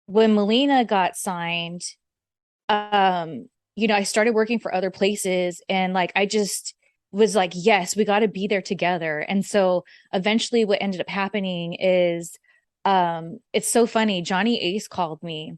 when Melina got signed, I started working for other places and like I just was like, yes, we got to be there together. And so eventually what ended up happening is it's so funny. Johnny Ace called me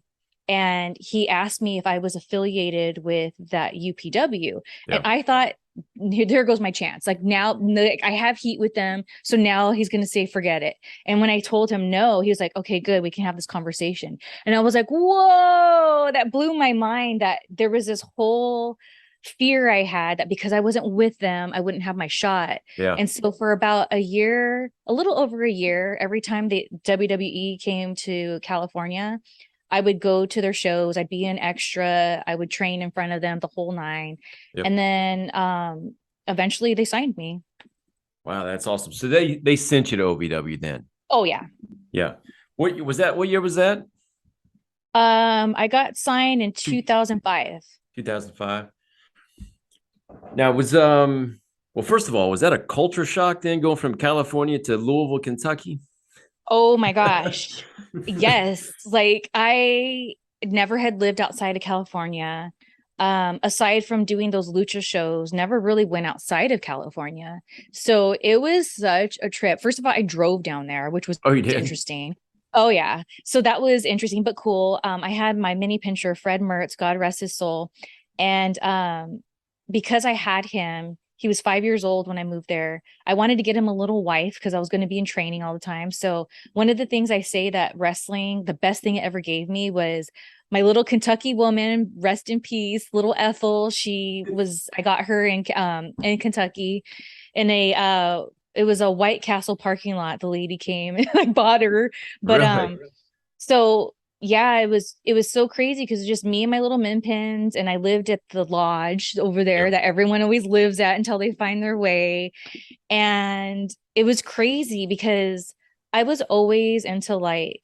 and he asked me if I was affiliated with that UPW. And Yeah. I thought, there goes my chance. Like now, like, I have heat with them. So now he's going to say, forget it. And when I told him no, he was like, okay, good. We can have this conversation. And I was like, whoa, that blew my mind that there was this whole fear I had that because I wasn't with them, I wouldn't have my shot. Yeah. And so for about a year, a little over a year, every time the WWE came to California, I would go to their shows. I'd be an extra. I would train in front of them the whole nine. Yep. And then eventually they signed me. Wow, that's awesome. So they sent you to OVW then. Oh yeah. Yeah. What was that? What year was that? I got signed in Two, 2005. 2005. Now was well, first of all, was that a culture shock then going from California to Louisville, Kentucky? Oh my gosh. Yes. Like I never had lived outside of California. Aside from doing those lucha shows, never really went outside of California. So it was such a trip. First of all, I drove down there, which was Oh, you did? interesting. Oh yeah. So that was interesting, but cool. I had my mini pincher, Fred Mertz, God rest his soul. And because I had him, he was 5 years old when I moved there. I wanted to get him a little wife because I was going to be in training all the time. So one of the things I say that wrestling, the best thing it ever gave me was my little Kentucky woman, rest in peace, little Ethel. I got her in Kentucky in a it was a White Castle parking lot. The lady came and I bought her. But Really? so yeah, it was so crazy because it's just me and my little min pins, and I lived at the lodge over there Yep. that everyone always lives at until they find their way. And it was crazy because I was always into like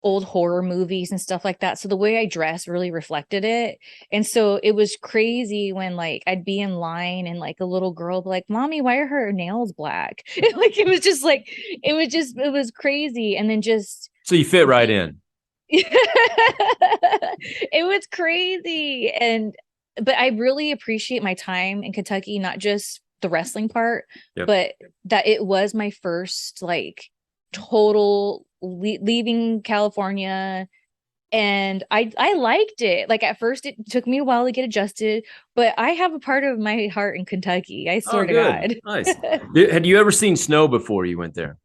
old horror movies and stuff like that. So the way I dress really reflected it. And so it was crazy when like I'd be in line and like a little girl be like, "Mommy, why are her nails black?" Like it was just like it was crazy. And then just So you fit right in. it was crazy. And but I really appreciate my time in Kentucky, not just the wrestling part, Yep. but that it was my first like total leaving California. And I liked it. Like at first it took me a while to get adjusted, but I have a part of my heart in Kentucky. I Oh, swear to good. God. Nice. Had you ever seen snow before you went there?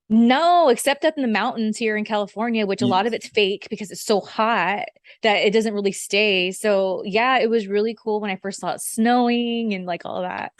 No, except up in the mountains here in California, which a You, lot of it's fake because it's so hot that it doesn't really stay. So, yeah, it was really cool when I first saw it snowing and like all that.